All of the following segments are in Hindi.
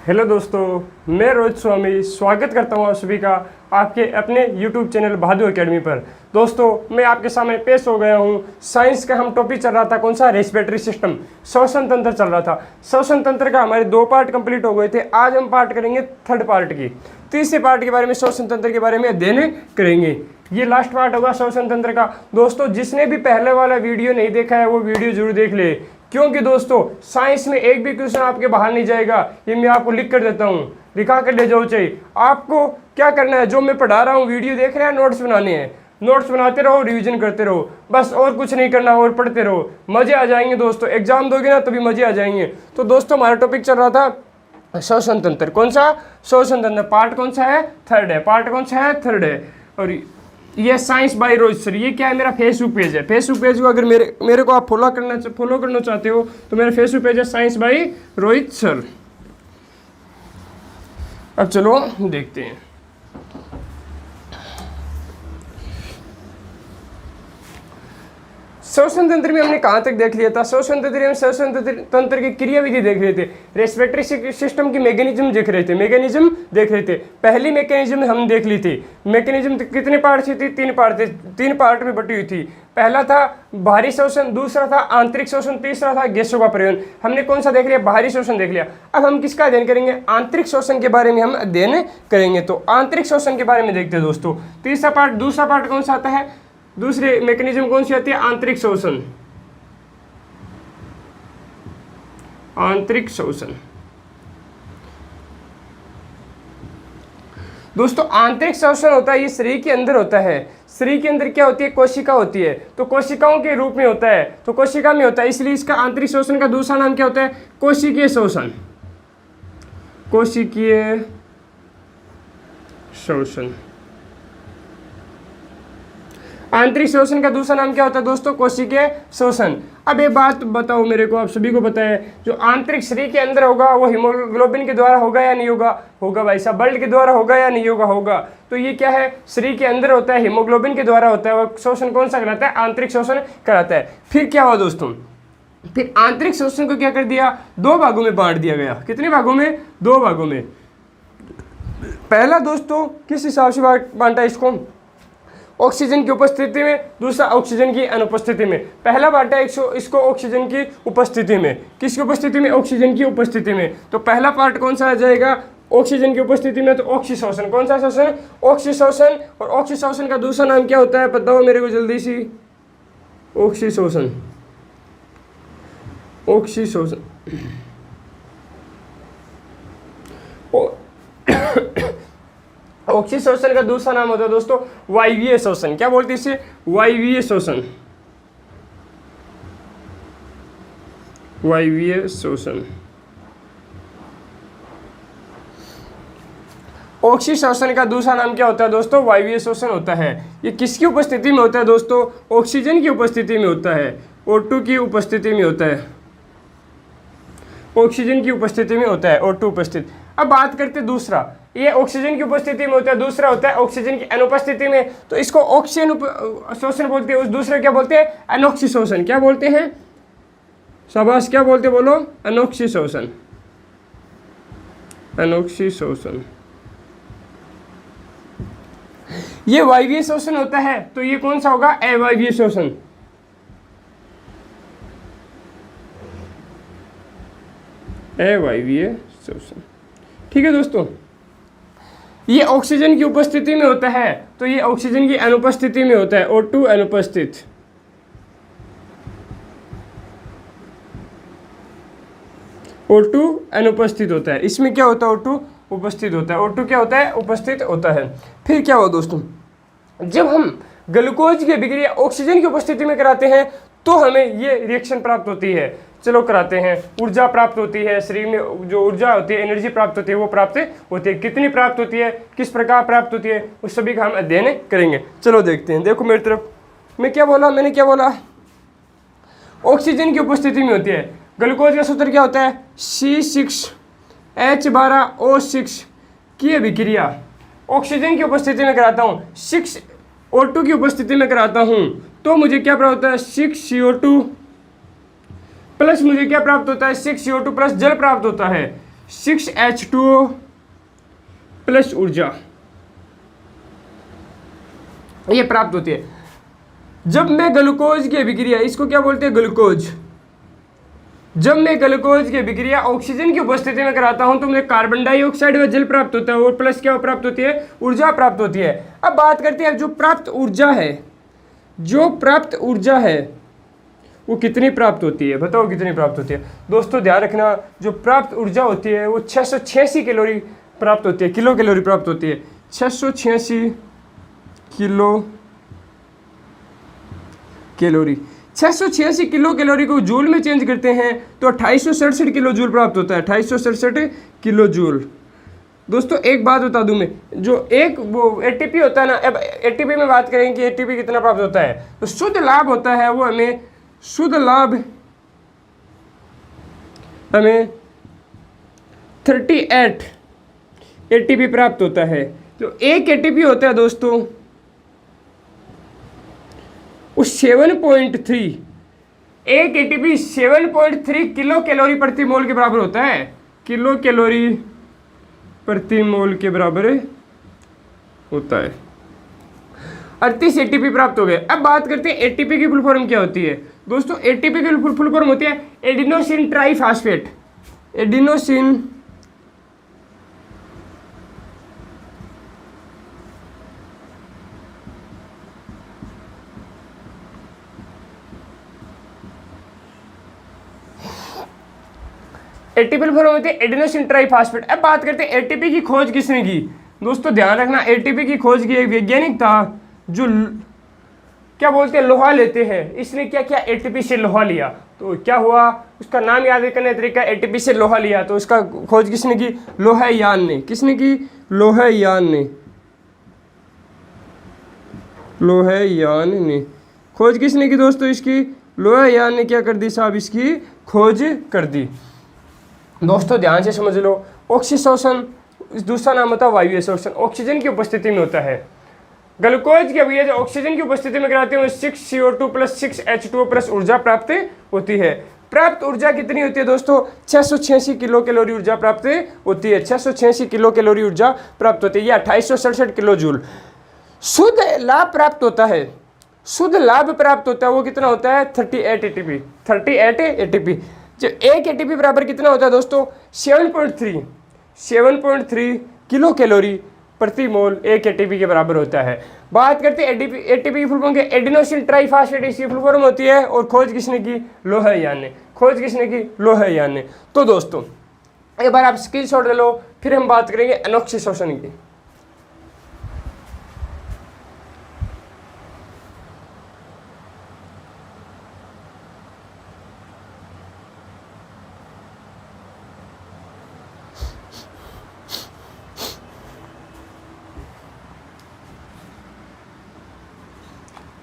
हेलो दोस्तों, मैं रोहित स्वामी स्वागत करता हूं आप सभी का आपके अपने YouTube चैनल बहादुर एकेडमी पर। दोस्तों, मैं आपके सामने पेश हो गया हूं। साइंस का हम टॉपिक चल रहा था, कौन सा? रेस्पिरेटरी सिस्टम, श्वसन तंत्र चल रहा था। श्वसन तंत्र का हमारे 2 पार्ट कंप्लीट हो गए थे। आज हम पार्ट करेंगे 3rd पार्ट की। तीसरे पार्ट के बारे में, श्वसन तंत्र के बारे में अध्ययन करेंगे। ये लास्ट पार्ट होगा श्वसन तंत्र का। दोस्तों, जिसने भी पहले वाला वीडियो नहीं देखा है वो वीडियो जरूर देख ले, क्योंकि दोस्तों साइंस में एक भी क्वेश्चन आपके बाहर नहीं जाएगा। ये मैं आपको लिख कर देता हूँ, लिखा कर ले जाओ। चाहिए आपको क्या करना है, जो मैं पढ़ा रहा हूँ वीडियो देख रहे हैं, नोट्स बनाने हैं। नोट्स बनाते रहो, रिवीजन करते रहो, बस और कुछ नहीं करना, और पढ़ते रहो। मजे आ जाएंगे दोस्तों, एग्जाम दोगे ना तभी मजे आ जाएंगे। तो दोस्तों, हमारा टॉपिक चल रहा था श्वसन तंत्र। कौन सा? श्वसन तंत्र। पार्ट कौन सा है? 3rd है। पार्ट कौन सा है? 3rd है। और ये साइंस बाय रोहित सर, ये क्या है? मेरा फेसबुक पेज है। फेसबुक पेज को अगर मेरे को आप फॉलो करना चाहते हो तो मेरा फेसबुक पेज है साइंस बाय रोहित सर। अब चलो देखते हैं। श्वसन तंत्र में हमने कहाँ तक देख लिया था? श्वसन तंत्र की क्रियाविधि देख रहे थे। रेस्पिरेटरी सिस्टम की मैकेनिज्म देख रहे थे। पहली मैकेनिज्म हम देख ली थी। मैकेनिज्म कितने पार्ट थी? 3 पार्ट थे। 3 पार्ट में बटी हुई थी। पहला था बाहरी श्वसन, दूसरा था आंतरिक श्वसन, तीसरा था गैसों का परिवहन। हमने कौन सा देख लिया? बाहरी श्वसन देख लिया। अब हम किसका अध्ययन करेंगे? आंतरिक श्वसन के बारे में हम अध्ययन करेंगे। तो आंतरिक श्वसन के बारे में देखते हैं दोस्तों। दूसरा पार्ट कौन सा आता है? दूसरे मैकेनिज्म कौन सी आती है? आंतरिक श्वसन। आंतरिक श्वसन दोस्तों, आंतरिक श्वसन होता है, ये शरीर के अंदर होता है। शरीर के अंदर क्या होती है? कोशिका होती है। तो कोशिकाओं के रूप में होता है, तो कोशिका में होता है, इसलिए इसका आंतरिक श्वसन का दूसरा नाम क्या होता है? कोशिकीय श्वसन। कोशिकीय श्वसन। आंतरिक श्वसन का दूसरा नाम क्या होता है दोस्तों? कोशिकीय श्वसन। अब एक बात बताओ मेरे को, आप सभी को पता है, जो आंतरिक शरीर के अंदर होगा वो हीमोग्लोबिन के द्वारा होगा या नहीं होगा? होगा भाई साहब। ब्लड के द्वारा होगा या नहीं होगा? होगा। तो ये क्या है? शरीर के अंदर होता है, हीमोग्लोबिन के द्वारा होता है। वो श्वसन कौन सा कहलाता है? आंतरिक श्वसन कहलाता है। फिर क्या हुआ दोस्तों? फिर आंतरिक श्वसन को क्या कर दिया? 2 भागों में बांट दिया गया। कितने भागों में? 2 भागों में। पहला दोस्तों किस हिसाब से बांटा इसको? ऑक्सीजन की उपस्थिति में, दूसरा ऑक्सीजन की अनुपस्थिति में। पहला बांटा इसको ऑक्सीजन की उपस्थिति में। किसकी उपस्थिति में? ऑक्सीजन की उपस्थिति में। तो पहला पार्ट कौन सा आ जाएगा? ऑक्सीजन की उपस्थिति में। तो ऑक्सीश्वसन। कौन सा श्वसन? ऑक्सीश्वसन। और ऑक्सीश्वसन का दूसरा नाम क्या होता है? बताओ मेरे को जल्दी सी। ऑक्सीश्वसन। ऑक्सीश्वसन ऑक्सीश्वसन का दूसरा नाम होता है दोस्तों वायवीय श्वसन। क्या बोलते हैं इसे? वायवीय श्वसन। वायवीय श्वसन। ऑक्सीश्वसन का दूसरा नाम क्या होता है दोस्तों? वायवीय श्वसन होता है। ये किसकी उपस्थिति में होता है दोस्तों? ऑक्सीजन की उपस्थिति में होता है। O2 की उपस्थिति में होता है। ऑक्सीजन की उपस्थिति में होता है O2 उपस्थित। अब बात करते हैं दूसरा। ये ऑक्सीजन की उपस्थिति में होता है, दूसरा होता है ऑक्सीजन की अनुपस्थिति में। तो इसको ऑक्सीजन श्वसन बोलते हैं, उस दूसरे क्या बोलते हैं? अनोक्सी श्वसन। क्या बोलते हैं? शाबाश, क्या बोलते बोलो? अनोक्सी श्वसन। अनोक्सी श्वसन। ये वायवीय श्वसन होता है, तो ये कौन सा होगा? अवायवीय श्वसन। अवायवीय श्वसन। ठीक है दोस्तों, ये ऑक्सीजन की उपस्थिति में होता है, तो ये ऑक्सीजन की अनुपस्थिति में होता है। O2 अनुपस्थित। O2 अनुपस्थित होता है। इसमें क्या होता है? O2 उपस्थित होता है। O2 क्या होता है? उपस्थित होता है। फिर क्या हुआ दोस्तों? जब हम ग्लूकोज की अभिक्रिया ऑक्सीजन की उपस्थिति में कराते हैं तो हमें ये रिएक्शन प्राप्त होती है। चलो कराते हैं। ऊर्जा प्राप्त होती है, शरीर में जो ऊर्जा होती है, एनर्जी प्राप्त होती है, वो प्राप्त होती है। कितनी प्राप्त होती है, किस प्रकार प्राप्त होती है, उस सभी का हम अध्ययन करेंगे। चलो देखते हैं। देखो मेरी तरफ, मैंने क्या बोला? ऑक्सीजन की उपस्थिति में होती है। ग्लूकोज का सूत्र क्या होता है? C6H12O6 की अभिक्रिया ऑक्सीजन की उपस्थिति में कराता हूँ, 6O2 की उपस्थिति में कराता हूँ, तो मुझे क्या प्राप्त होता है? 6CO2 प्लस मुझे क्या प्राप्त होता है? 6CO2 प्लस जल प्राप्त होता है। 6H2O प्लस ऊर्जा ये प्राप्त होती है। जब मैं ग्लूकोज की अभिक्रिया, इसको क्या बोलते हैं, ग्लूकोज, जब मैं ग्लूकोज की अभिक्रिया ऑक्सीजन की उपस्थिति में कराता हूं तो मुझे कार्बन डाइऑक्साइड व जल प्राप्त होता है और प्लस क्या प्राप्त होती है, ऊर्जा प्राप्त होती है। अब बात करते हैं जो प्राप्त ऊर्जा है, जो प्राप्त ऊर्जा है वो कितनी प्राप्त होती है, बताओ कितनी प्राप्त होती है। दोस्तों ध्यान रखना, जो प्राप्त ऊर्जा होती है वो 686 कैलोरी प्राप्त होती है, किलो कैलोरी प्राप्त होती है, 686 किलो कैलोरी। 686 किलो कैलोरी को जूल में चेंज करते हैं तो 2867 किलो जूल प्राप्त होता है, 2867 किलो जूल। दोस्तों एक बात बता दूं मैं, जो एक वो एटीपी होता है ना, अब एटीपी में बात करेंगे कि एटीपी कितना प्राप्त होता है, तो शुद्ध लाभ होता है वो हमें, शुद्ध लाभ हमें 38 एटीपी प्राप्त होता है। तो एक एटीपी होता है दोस्तों उस 7.3, एक एटीपी 7.3 किलो कैलोरी प्रति मोल के बराबर होता है, किलो कैलोरी प्रति मोल के बराबर होता है। 38 एटीपी प्राप्त हो गए। अब बात करते हैं एटीपी की फुल फॉर्म क्या होती है। दोस्तों एटीपी की फुल फॉर्म होती है adenosine triphosphate, adenosine ATP form होती है एडिनोसिन ट्राइफॉस्फेट। अब बात करते हैं एटीपी की खोज किसने की। दोस्तों ध्यान रखना, एटीपी की खोज की एक वैज्ञानिक था जो क्या बोलते हैं, लोहा लेते हैं। इसने क्या किया, एटीपी से लोहा लिया, तो क्या हुआ, उसका नाम याद करने का तरीका, एटीपी से लोहा लिया, तो उसका खोज किसने की, लोहायान ने। किसने की, लोहायान ने, लोहायान ने खोज किसने की दोस्तों इसकी, लोहायान ने क्या कर दी साहब, इसकी खोज कर दी। दोस्तों ध्यान से समझ लो, ऑक्सीशोषण दूसरा नाम होता है वायवीय शोषण, ऑक्सीजन की उपस्थिति में होता है। ग्लूकोज की अभिक्रिया जो ऑक्सीजन की उपस्थिति में कराते हैं 6CO2 प्लस 6H2O प्लस ऊर्जा प्राप्त होती है। प्राप्त ऊर्जा कितनी होती है दोस्तों, 686 किलो कैलोरी ऊर्जा प्राप्त होती है, 686 किलो कैलोरी ऊर्जा प्राप्त होती है, या 2867 किलो जूल। शुद्ध लाभ प्राप्त होता है, शुद्ध लाभ प्राप्त होता है वो कितना होता है, 38 एटीपी, 38 एटीपी। जो एक एटीपी बराबर कितना होता है दोस्तों, 7.3 किलो कैलोरी प्रति मोल एक एटीपी के बराबर होता है। बात करते हैं एटीपी की फुल फॉर्म, एडिनोसिन ट्राइफॉस्फेट इसकी फुल फॉर्म होती है, और खोज किसने की, लोहायान ने, खोज किसने की, लोहायान ने। तो दोस्तों एक बार आप स्क्रीनशॉट ले लो, फिर हम बात करेंगे अनोक्सी शोषण की।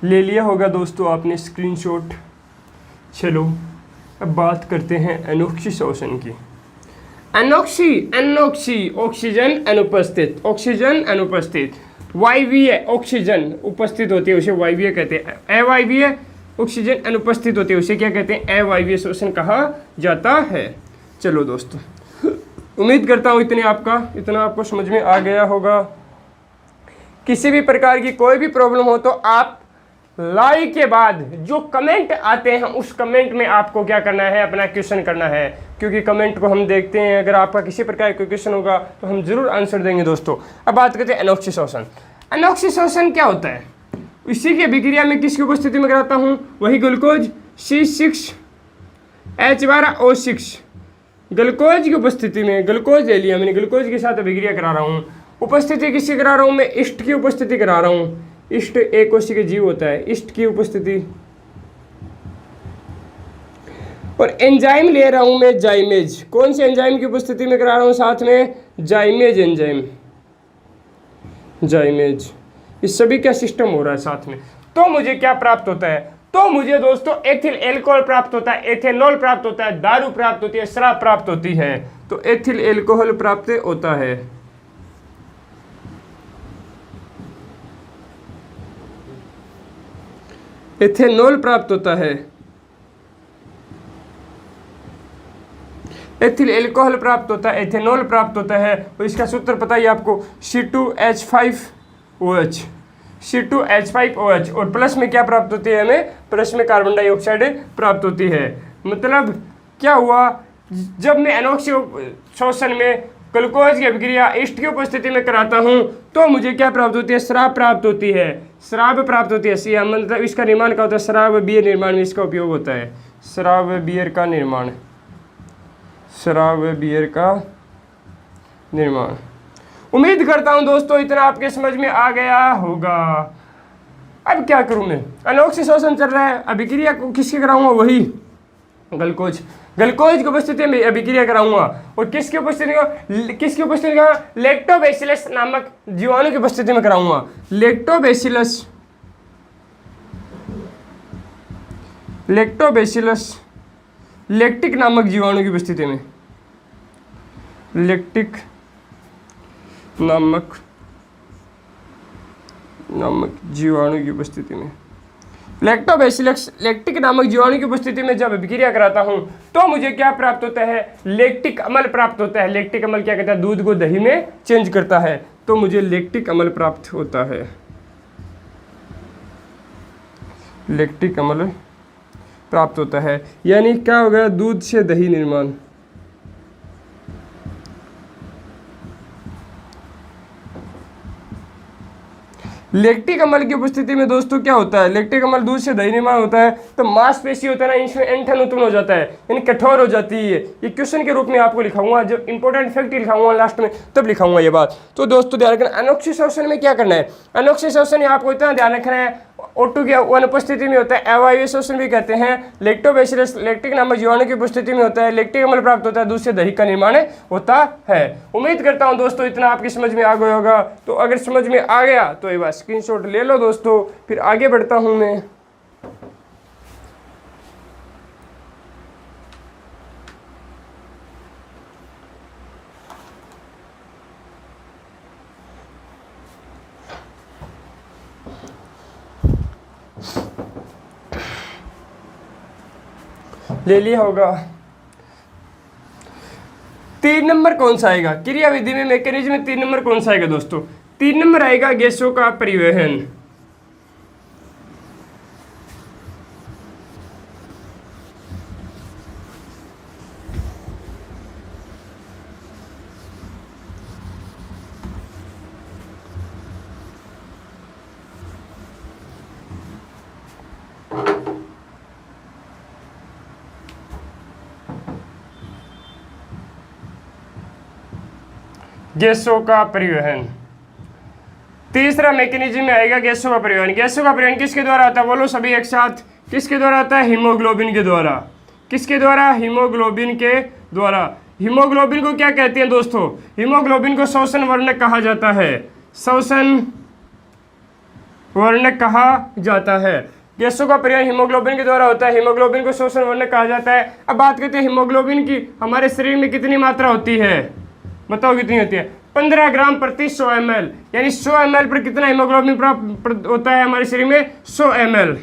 ले लिया होगा दोस्तों आपने स्क्रीनशॉट। चलो अब बात करते हैं अनोक्सी शोषण की। अनोक्सी ऑक्सीजन अनुपस्थित, ऑक्सीजन अनुपस्थित, वायवीय ऑक्सीजन उपस्थित होती है उसे वायवीय कहते हैं, अवायवीय ऑक्सीजन अनुपस्थित होती है उसे क्या कहते हैं, अवायवीय शोषण कहा जाता है। चलो दोस्तों उम्मीद करता हूँ इतना आपको समझ में आ गया होगा। किसी भी प्रकार की कोई भी प्रॉब्लम हो तो आप लाइक के बाद जो कमेंट आते हैं उस कमेंट में आपको क्या करना है, अपना क्वेश्चन करना है, क्योंकि कमेंट को हम देखते हैं। अगर आपका किसी प्रकार का क्वेश्चन होगा तो हम जरूर आंसर देंगे दोस्तों। अब बात करते हैं अनोक्सी शोषण। अनोक्सी शोषण क्या होता है, इसी की अभिक्रिया में किसकी उपस्थिति में कराता हूँ, वही ग्लूकोज C6H12O6, ग्लूकोज की उपस्थिति में, ग्लूकोज ले लिया मैंने, ग्लूकोज के साथ अभिक्रिया करा रहा हूँ। उपस्थिति किसकी करा रहा हूँ मैं, ईस्ट की उपस्थिति करा रहा हूँ। ईस्ट एक कोशिका जीव होता है, ईस्ट की उपस्थिति, और एंजाइम ले रहा हूं मैं जाइमेज। कौन से एंजाइम की उपस्थिति में करा रहा हूं, साथ में जाइमेज एंजाइम, जाइमेज। इस सभी का सिस्टम हो रहा है साथ में। तो मुझे क्या प्राप्त होता है, तो मुझे दोस्तों एथिल एल्कोहल प्राप्त होता है, एथेनॉल प्राप्त होता है, दारू प्राप्त होती है, शराब प्राप्त होती है। तो एथिल एल्कोहल प्राप्त होता है, एथेनॉल प्राप्त होता है, एथिल एल्कोहल प्राप्त होता है, एथेनॉल प्राप्त होता है, और इसका सूत्र पता ही आपको C2H5OH, C2H5OH। और प्लस में क्या प्राप्त होती है हमें, प्लस में कार्बन डाइऑक्साइड प्राप्त होती है। मतलब क्या हुआ, जब मैं एनॉक्सियो शोषण में ग्लूकोज की अभिक्रिया ईस्ट की उपस्थिति में कराता हूँ तो मुझे क्या प्राप्त होती है, शराब प्राप्त होती है, शराब प्राप्त होती है। मतलब इसका निर्माण क्या होता है, शराब बियर निर्माण में इसका उपयोग होता है, शराब बियर का निर्माण, शराब बियर का निर्माण। उम्मीद करता हूँ दोस्तों इतना आपके समझ में आ गया होगा। अब क्या करूँ मैं, अनोक्सी शोषण चल रहा है, अभिक्रिया को किसके कराऊंगा, वही ग्लूकोज, ग्लूकोज की उपस्थिति में अभिक्रिया कराऊंगा। और किसकी उपस्थिति में, लैक्टोबैसिलस नामक जीवाणु की उपस्थिति में कराऊंगा, लैक्टोबैसिलस लैक्टिक नामक जीवाणु की उपस्थिति में, लैक्टिक नामक जीवाणु की उपस्थिति में, लैक्टोबैसिलस लैक्टिक नामक जीवाणु की उपस्थिति में जब अभिक्रिया कराता हूं तो मुझे क्या प्राप्त होता है, लैक्टिक अम्ल प्राप्त होता है। लैक्टिक अम्ल क्या कहता है, दूध को दही में चेंज करता है, तो मुझे लैक्टिक अम्ल प्राप्त होता है, लैक्टिक अम्ल प्राप्त होता है। यानी क्या हो गया, दूध से दही निर्माण। लैक्टिक अम्ल की उपस्थिति में दोस्तों क्या होता है, लैक्टिक अम्ल दूध से दही निर्माण होता है, तो मांसपेशी होता है ना, इसमें एंठन उत्पन्न हो जाता है, यानी कठोर हो जाती है। ये क्वेश्चन के रूप में आपको लिखाऊंगा, जब इंपॉर्टेंट फैक्ट लिखाऊंगा लास्ट में तब लिखाऊंगा ये बात। तो दोस्तों ध्यान रखना, अनोक्सी शोषण में क्या करना है, अनोक्सी शोषण में आपको इतना ध्यान रखना है, O2 की अनुपस्थिति में होता है, अवायवीय शोषण भी कहते हैं। लैक्टोबैसिलस लैक्टिक नामक जीवाणु की उपस्थिति में होता है, लैक्टिक अम्ल प्राप्त होता है, दूध से दही का निर्माण होता है। उम्मीद करता हूं दोस्तों इतना आपकी समझ में आ गया होगा। तो अगर समझ में आ गया तो एक बार स्क्रीनशॉट ले लो दोस्तों, फिर आगे बढ़ता हूं मैं। ले लिया होगा। 3 नंबर कौन सा आएगा, क्रियाविधि में मैकेनिज्म में 3 नंबर कौन सा आएगा दोस्तों, 3 नंबर आएगा गैसों का परिवहन। गैसों का परिवहन। तीसरा मैकेनिज्म में आएगा गैसों का परिवहन। गैसों का परिवहन किसके द्वारा होता है, बोलो सभी एक साथ, किसके द्वारा होता है, हीमोग्लोबिन के द्वारा। किसके द्वारा, हीमोग्लोबिन के द्वारा। हीमोग्लोबिन को क्या कहते हैं दोस्तों, हीमोग्लोबिन को श्वसन वर्णक कहा जाता है, श्वसन वर्णक कहा जाता है। गैसों का परिवहन हीमोग्लोबिन के द्वारा होता है, हीमोग्लोबिन को श्वसन वर्णक कहा जाता है। अब बात करते हैं हीमोग्लोबिन की हमारे शरीर में कितनी मात्रा होती है, बताओ कितनी होती है, 15 ग्राम प्रति 100 ml, यानी 100 ml पर कितना हीमोग्लोबिन प्राप्त होता है हमारे शरीर में, 100 ml,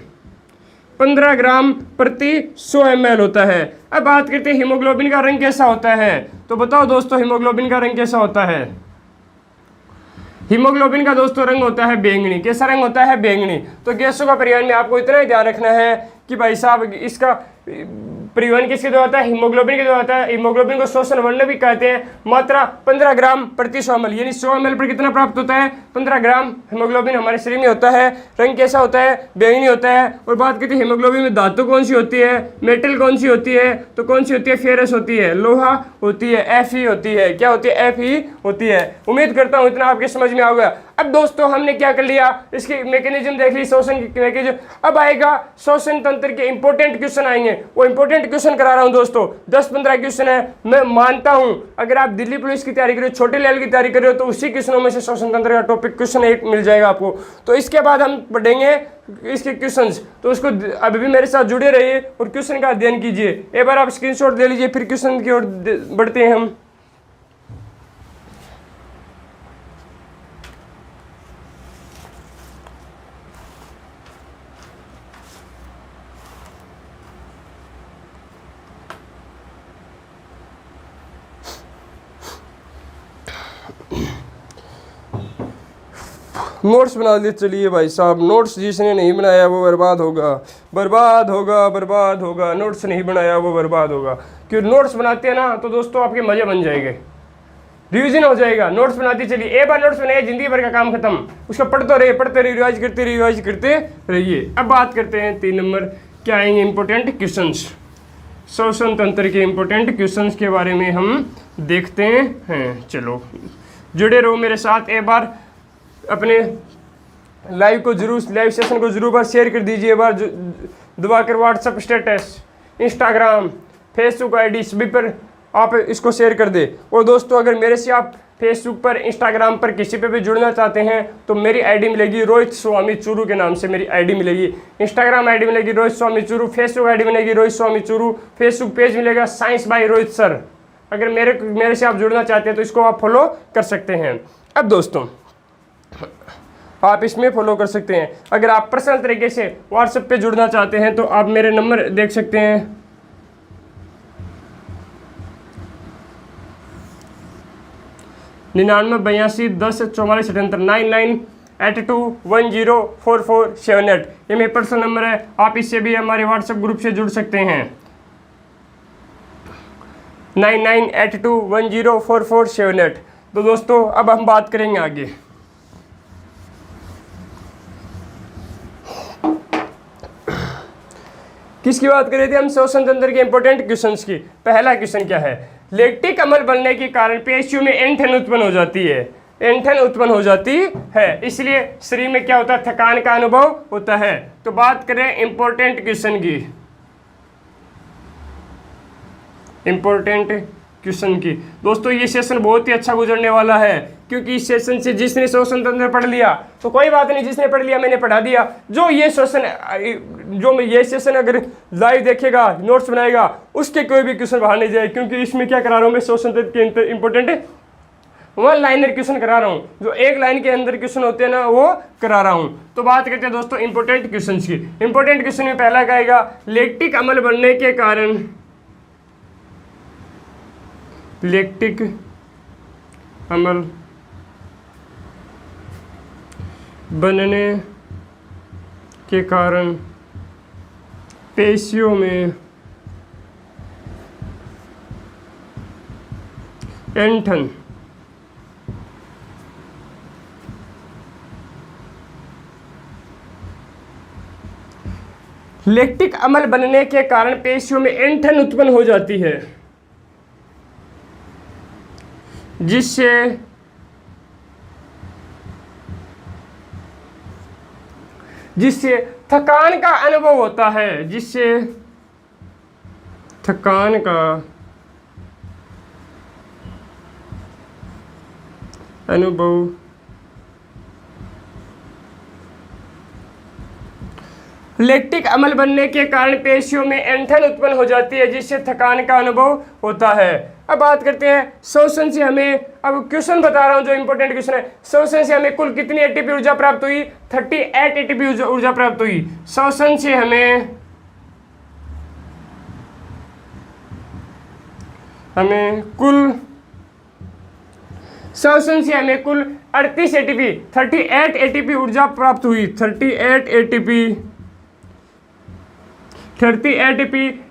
15 ग्राम प्रति 100 ml होता है। अब बात करते हैं हीमोग्लोबिन का रंग कैसा होता है, तो बताओ दोस्तों हीमोग्लोबिन का रंग कैसा होता है। हीमोग्लोबिन का दोस्तों रंग होता है बैंगनी। कैसा रंग होता है, बैंगनी। तो गैसों का परिवहन में आपको इतना ही ध्यान रखना है कि भाई साहब इसका परिवहन किसके द्वारा होता है, हीमोग्लोबिन के द्वारा होता है। हीमोग्लोबिन को श्वसन वर्णक भी कहते हैं। मात्रा 15 ग्राम प्रति 100 ml, यानी 100 ml पर कितना प्राप्त होता है, 15 ग्राम हीमोग्लोबिन हमारे शरीर में होता है। रंग कैसा होता है, बैंगनी होता है। और बात करते हैं हीमोग्लोबिन में धातु कौन सी होती है, मेटल कौन सी होती है, तो कौन सी होती है, फेरस होती है, लोहा होती है, Fe होती है। क्या होती है, Fe होती है। उम्मीद करता हूँ इतना आपके समझ में आ गया। अब दोस्तों हमने क्या कर लिया, इसकी मैकेनिज्म देख ली, श्वसन की मैकेनिज्म। अब आएगा श्वसन तंत्र के इंपॉर्टेंट क्वेश्चन आएंगे, वो इंपॉर्टेंट क्वेश्चन करा रहा हूं दोस्तों। 10-15 क्वेश्चन है। मैं मानता हूं अगर आप दिल्ली पुलिस की तैयारी कर रहे हो, छोटे लेवल की तैयारी कर रहे हो, तो उसी क्वेश्चनों में से श्वसन तंत्र का टॉपिक क्वेश्चन एक मिल जाएगा आपको। तो इसके बाद हम पढ़ेंगे इसके क्वेश्चंस, तो उसको अभी भी मेरे साथ जुड़े रहिए और क्वेश्चन का अध्ययन कीजिए। एक बार आप स्क्रीनशॉट ले लीजिए, फिर क्वेश्चन की ओर बढ़ते हैं हम। नोट्स बना लिए। चलिए भाई साहब, नोट्स जिसने नहीं बनाया वो बर्बाद होगा, बर्बाद होगा, बर्बाद होगा। नोट्स नहीं बनाया वो बर्बाद होगा। क्यों नोट्स बनाते हैं ना तो दोस्तों आपके मजे बन जाएंगे, रिवीजन हो जाएगा। नोट्स बनाते चलिए, एक बार नोट्स बनाए जिंदगी भर का काम खत्म। उसको पढ़ते रहिए, रिवाइज करते रहिए। अब बात करते हैं 3 नंबर, क्या आएंगे इंपॉर्टेंट क्वेश्चंस। श्वसन तंत्र के इंपॉर्टेंट क्वेश्चंस के बारे में हम देखते हैं। चलो जुड़े रहो मेरे साथ। एक बार अपने लाइव सेशन को जरूर शेयर कर दीजिए। एक बार दबाकर WhatsApp status, Instagram, Facebook ID सभी पर आप इसको शेयर कर दे। और दोस्तों अगर मेरे से आप फेसबुक पर, इंस्टाग्राम पर किसी पे भी जुड़ना चाहते हैं तो मेरी आईडी मिलेगी रोहित स्वामी चूरू के नाम से मेरी आईडी मिलेगी। इंस्टाग्राम आईडी मिलेगी रोहित स्वामी चूरू, फेसबुक आईडी मिलेगी रोहित स्वामी चूरू, फेसबुक पेज मिलेगा साइंस बाय रोहित सर। अगर मेरे से आप जुड़ना चाहते हैं तो इसको आप फॉलो कर सकते हैं। अब दोस्तों आप इसमें फॉलो कर सकते हैं। अगर आप पर्सनल तरीके से व्हाट्सएप पे जुड़ना चाहते हैं तो आप मेरे नंबर देख सकते हैं। 9982104477 9982104478। ये मेरा पर्सनल नंबर है। आप इससे भी हमारे व्हाट्सएप ग्रुप से जुड़ सकते हैं। 9982104478। तो दोस्तों अब हम बात करेंगे आगे। किसकी बात कर रहे थे हम? श्वसन तंत्र के इंपॉर्टेंट क्वेश्चंस की। पहला क्वेश्चन क्या है? लैक्टिक अम्ल बनने के कारण पेशियों में ऐंठन उत्पन्न हो जाती है। ऐंठन उत्पन्न हो जाती है, इसलिए शरीर में क्या होता है? थकान का अनुभव होता है। तो बात करें इंपॉर्टेंट क्वेश्चन की, इंपॉर्टेंट क्वेश्चन की। दोस्तों ये सेशन बहुत ही अच्छा गुजरने वाला है, क्योंकि इस सेशन से जिसने श्वसन तंत्र पढ़ लिया तो कोई बात नहीं, जिसने पढ़ लिया मैंने पढ़ा दिया। जो ये सेशन अगर लाइव देखेगा, नोट्स बनाएगा, उसके कोई भी क्वेश्चन बाहर नहीं जाए, क्योंकि इसमें क्या करा रहा हूँ मैं? श्वसन तंत्र के इंपॉर्टेंट 1 लाइनर क्वेश्चन करा रहा हूँ। जो 1 लाइन के अंदर क्वेश्चन होते हैं ना, वो करा रहा हूँ। तो बात करते हैं दोस्तों इंपॉर्टेंट क्वेश्चन की। इंपॉर्टेंट क्वेश्चन में पहला क्या आएगा? लैक्टिक अम्ल बनने के कारण, लैक्टिक अम्ल बनने के कारण पेशियों में ऐंठन लैक्टिक अम्ल बनने के कारण पेशियों में ऐंठन उत्पन्न हो जाती है, जिससे थकान का अनुभव होता है, जिससे थकान का अनुभव लैक्टिक अम्ल बनने के कारण पेशियों में ऐंठन उत्पन्न हो जाती है, जिससे थकान का अनुभव होता है। अब बात करते हैं श्वसन से हमें, अब क्वेश्चन बता रहा हूं जो इंपॉर्टेंट क्वेश्चन है। श्वसन से हमें कुल कितनी एटीपी ऊर्जा प्राप्त हुई? 38 एटीपी ऊर्जा प्राप्त हुई। श्वसन से हमें कुल 38 एटीपी 38 एटीपी ऊर्जा प्राप्त हुई। 38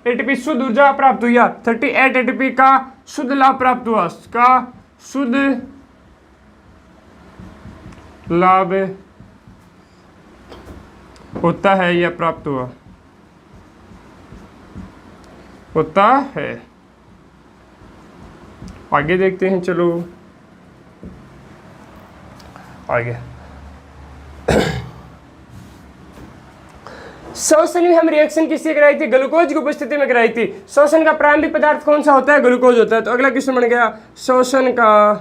एटीपी शुद्ध ऊर्जा प्राप्त हुई। 38 एटीपी का शुद्ध लाभ प्राप्त हुआ, का शुद्ध लाभ होता है या प्राप्त होता है। आगे देखते हैं, चलो आगे। श्वसन में हम रिएक्शन किससे कराई थी? ग्लूकोज की उपस्थिति में कराई थी। श्वसन का प्रारंभिक पदार्थ कौन सा होता है? ग्लूकोज होता है। तो अगला क्वेश्चन बन गया, श्वसन का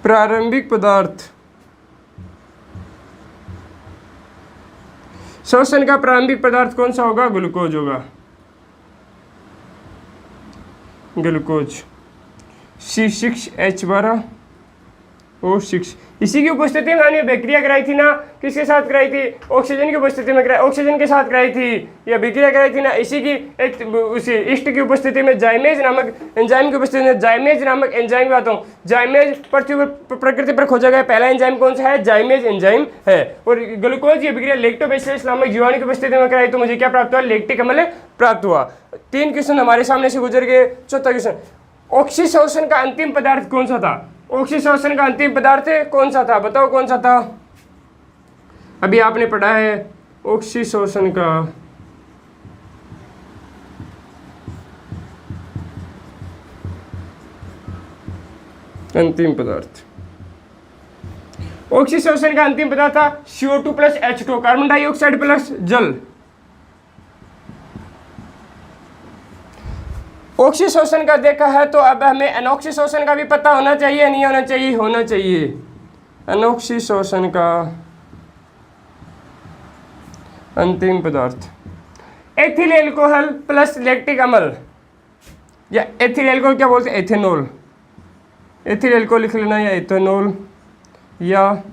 प्रारंभिक पदार्थ, श्वसन का प्रारंभिक पदार्थ कौन सा होगा? ग्लूकोज होगा। Glucose C6H12 O6। इसी की उपस्थिति में हमने अभिक्रिया कराई थी ना, किसके साथ कराई थी? ऑक्सीजन की उपस्थिति में कराई, ऑक्सीजन के साथ कराई थी, ये अभिक्रिया कराई थी ना। इसी की एक उसी इष्ट की उपस्थिति में जाइमेज नामक एंजाइम की उपस्थिति में, जाइमेज नामक एंजाइम की बात हूँ। जाइमेज पृथ्वी पर प्रकृति पर खोजा गया पहला एंजाइम कौन सा है? जाइमेज एंजाइम है। और ग्लूकोज की अभिक्रिया लैक्टोबैसिलस नामक जीवाणु की उपस्थिति में कराई तो मुझे क्या प्राप्त हुआ? लैक्टिक अम्ल प्राप्त हुआ। 3 क्वेश्चन हमारे सामने से गुजर गए। चौथा क्वेश्चन, ऑक्सीशोषण का अंतिम पदार्थ कौन सा था? ऑक्सीशोषण का अंतिम पदार्थ कौन सा था? बताओ कौन सा था? अभी आपने पढ़ा है ऑक्सीशोषण का अंतिम पदार्थ। ऑक्सीशोषण का अंतिम पदार्थ था CO2 plus H2, carbon dioxide plus जल। ऑक्सीशोषण का देखा है तो अब हमें एनॉक्सीशोषण का भी पता होना चाहिए, नहीं होना चाहिए? होना चाहिए। एनॉक्सीशोषण का अंतिम पदार्थ एथिल एल्कोहल प्लस लैक्टिक अम्ल, या एथिल एल्कोहल क्या बोलते हैं? एथेनॉल। एथिल एल्कोहल लिख लेना, या एथेनॉल या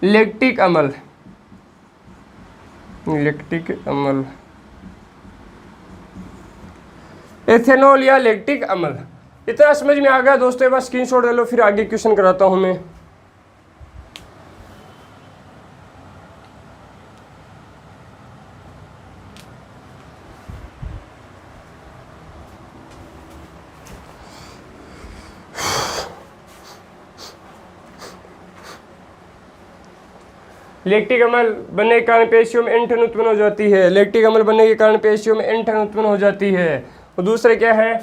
लैक्टिक अम्ल। लैक्टिक अम्ल, एथेनॉल या लैक्टिक अम्ल। इतना समझ में आ गया दोस्तों? बस स्क्रीनशॉट ले लो, फिर आगे क्वेश्चन कराता हूं मैं। लैक्टिक अम्ल बनने के कारण पेशियों में एंठन उत्पन्न हो जाती है। लैक्टिक अम्ल बनने के कारण पेशियों में एंठन उत्पन्न हो जाती है। और दूसरे क्या है?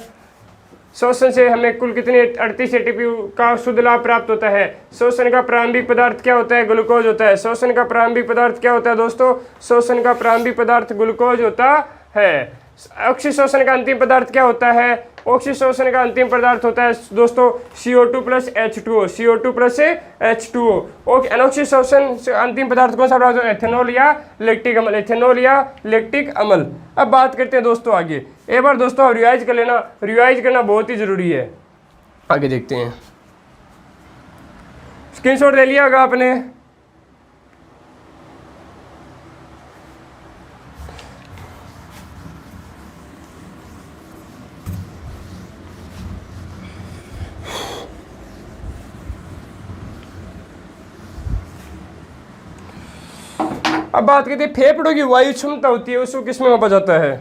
शोषण से हमें कुल कितने 38 ATP का शुद्ध लाभ प्राप्त होता है। शोषण का प्रारंभिक पदार्थ क्या होता है? ग्लूकोज होता है। शोषण का प्रारंभिक पदार्थ क्या होता है दोस्तों? शोषण का प्रारंभिक पदार्थ ग्लूकोज होता है। ऑक्सीशोषण का अंतिम पदार्थ क्या होता है? ऑक्सीशोषण का अंतिम पदार्थ होता है दोस्तों CO2 plus H2O, CO2 plus H2O। एनॉक्सीशोषण से अंतिम पदार्थ कौन सा प्राप्त होता है? एथेनॉल या लैक्टिक अम्ल, एथेनॉल या लैक्टिक अम्ल। अब बात करते हैं दोस्तों आगे। एक बार दोस्तों आप रिवाइज कर लेना, रिवाइज करना बहुत ही जरूरी है। आगे देखते हैं। स्क्रीनशॉट ले लिया होगा आपने? अब बात करते हैं फेफड़ों की वायु क्षमता होती है, उसको किस में मापा जाता है?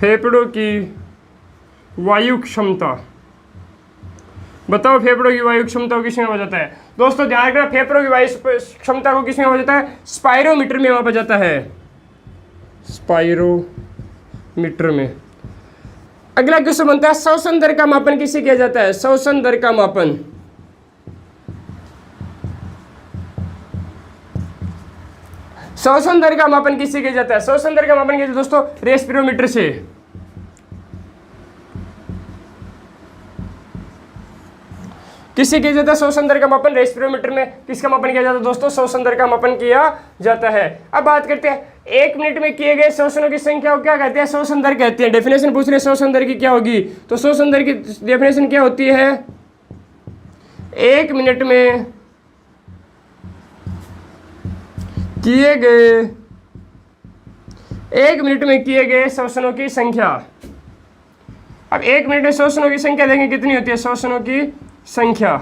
फेफड़ों की वायु क्षमता, बताओ फेफड़ों की वायु क्षमता को किस में मापा जाता है? दोस्तों ध्यान रखना, फेफड़ों की वायु क्षमता को किस में मापा जाता है? स्पायरोमीटर में मापा जाता है। स्पायरोमीटर में। अगला क्वेश्चन बनता है श्वसन दर का मापन किससे किया जाता है? श्वसन दर का मापन, श्वसन दर का मापन किससे किया जाता है? श्वसन दर का मापन किया जाता है दोस्तों रेस्पिरोमीटर से। किससे किया जाता है श्वसन दर का मापन? रेस्पिरोमीटर में। किसका मापन किया जाता है दोस्तों? श्वसन दर का मापन किया जाता है। अब बात करते हैं 1 मिनट में किए गए श्वसनों की संख्या को क्या कहते हैं? श्वसन दर कहते हैं। डेफिनेशन पूछ रहे श्वसन दर की क्या होगी, तो श्वसन दर की डेफिनेशन क्या होती है? 1 मिनट में किए गए 1 मिनट में किए गए श्वसनों की संख्या। अब 1 मिनट में श्वसनों की संख्या देखें कितनी होती है? श्वसनों की संख्या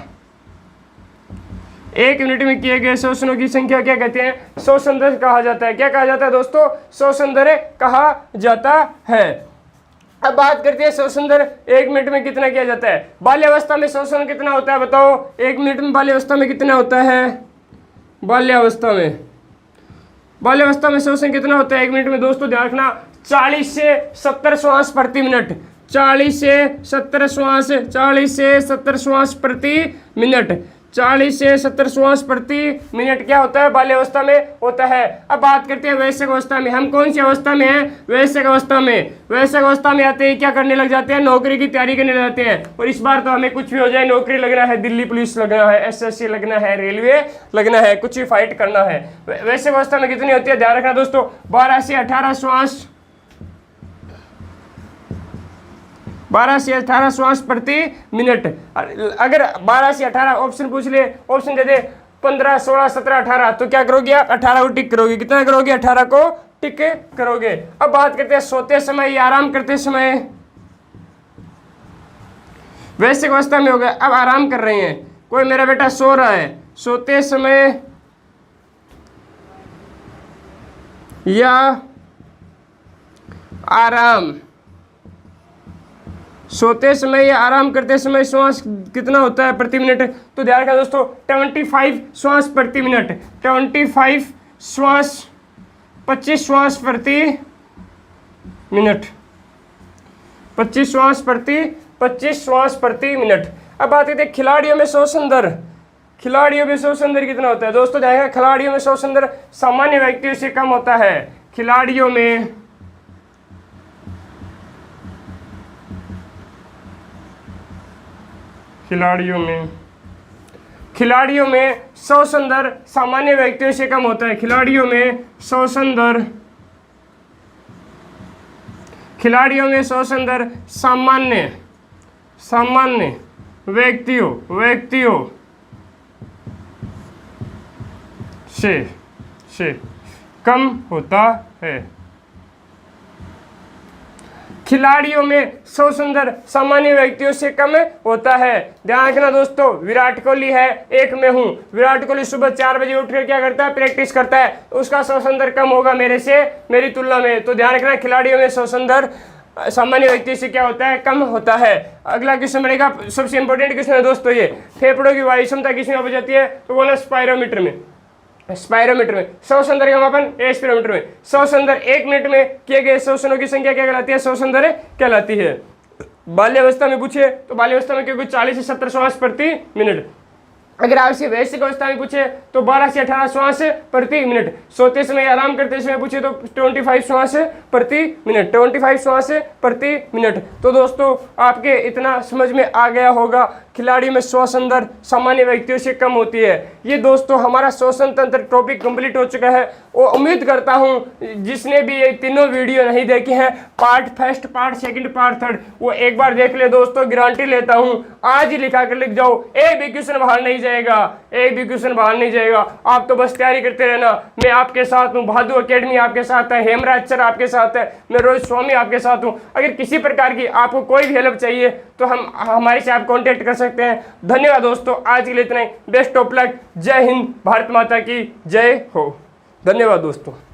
1 मिनट में किए गए श्वसनों की संख्या क्या कहते हैं? श्वसन दर कहा जाता है। क्या कहा जाता है दोस्तों? श्वसन दर कहा जाता है। अब बात करते हैं श्वसन दर 1 मिनट में कितना किया जाता है? बाल्यावस्था में श्वसन कितना होता है बताओ? 1 मिनट में बाल्यावस्था में कितना होता है? बाल्यावस्था में श्वसन कितना होता है 1 मिनट में? दोस्तों ध्यान रखना 40 से 70 श्वास प्रति मिनट। 40 से 70 श्वास, 40 से 70 श्वास प्रति मिनट, 40 से 70 श्वास प्रति मिनट क्या होता है? बाल्यावस्था में होता है। अब बात करते हैं वयस्क अवस्था में। हम कौन सी अवस्था में हैं? वयस्क अवस्था में। वयस्क अवस्था में आते ही क्या करने लग जाते हैं? नौकरी की तैयारी करने लग जाते हैं। और इस बार तो हमें कुछ भी हो जाए, नौकरी लगना है, दिल्ली पुलिस लगना है, SSC लगना है, रेलवे लगना है, कुछ भी फाइट करना है। वयस्क अवस्था में कितनी होती है? ध्यान रखना दोस्तों 12 से 18 श्वास 12 से 18 श्वास प्रति मिनट। अगर 12 से 18 ऑप्शन पूछ ले, ऑप्शन दे दे 15, 16, 17, 18, तो क्या करोगे आप? 18 को टिक करोगे। कितना करोगे? 18 को टिक करोगे। अब बात करते हैं सोते समय या आराम करते समय। वैश्विक अवस्था में हो गया, अब आराम कर रहे हैं, कोई मेरा बेटा सो रहा है, सोते समय या आराम, सोते समय या आराम करते समय श्वास कितना होता है प्रति मिनट? तो ध्यान रखना दोस्तों, 25 श्वास प्रति मिनट। 25 श्वास, 25 श्वास प्रति मिनट, 25 श्वास प्रति मिनट। अब बात करते हैं खिलाड़ियों में श्वसन दर। खिलाड़ियों में श्वसन दर कितना होता है दोस्तों? ध्यान रखना, खिलाड़ियों में श्वसन दर सामान्य व्यक्तियों से कम होता है। खिलाड़ियों में श्वसन दर सामान्य व्यक्तियों से कम होता है। खिलाड़ियों में श्वसन दर सामान्य व्यक्तियों से कम होता है। खिलाड़ियों में श्वसन दर सामान्य व्यक्तियों से कम होता है। ध्यान रखना दोस्तों, विराट कोहली है, एक मैं हूं। विराट कोहली सुबह 4 बजे उठकर क्या करता है? प्रैक्टिस करता है। उसका श्वसन दर कम होगा मेरी तुलना में। तो ध्यान रखना, खिलाड़ियों में श्वसन दर सामान्य व्यक्ति से क्या होता है? कम होता है। अगला क्वेश्चन बनेगा, सबसे इंपॉर्टेंट क्वेश्चन है दोस्तों ये, फेफड़ों की वायु क्षमता किसमें मापी जाती है? तो बोला स्पायरोमीटर में। श्वसन दर का मापन एस्पिरोमीटर में। श्वसन दर 1 मिनट में किए गए श्वसनों की संख्या क्या कहलाती है? श्वसन दर कहलाती है। बाल्यावस्था में पूछे तो बाल्यावस्था में क्योंकि 40 से 70 श्वास प्रति मिनट। अगर आपसे वैश्विक अवस्था में पूछे तो 12 से 18 श्वास प्रति मिनट। सोते समय आराम करते समय पूछे तो 25 श्वास प्रति मिनट, 25 श्वास प्रति मिनट। तो दोस्तों आपके इतना समझ में आ गया होगा, खिलाड़ी में श्वसन दर सामान्य व्यक्तियों से कम होती है। ये दोस्तों हमारा श्वसन तंत्र टॉपिक कंप्लीट हो चुका है। और उम्मीद करता हूँ जिसने भी ये तीनों वीडियो नहीं देखे हैं, part first, part second, part third, वो एक बार देख ले दोस्तों। गारंटी लेता हूँ, आज ही लिखा कर लिख जाओ, एक भी क्वेश्चन बाहर नहीं जाएगा। आप तो बस तैयारी करते रहना। मैं आपके साथ हूँ, भादु एकेडमी आपके साथ है, हेमराज सर आपके साथ है, मैं रोहित स्वामी आपके साथ हूँ। अगर किसी प्रकार की आपको कोई भी हेल्प चाहिए तो हमारे से आप कॉन्टेक्ट कर सकते हैं। धन्यवाद दोस्तों, आज के लिए इतना ही। Best of luck. जय हिंद, भारत माता की जय हो। धन्यवाद दोस्तों।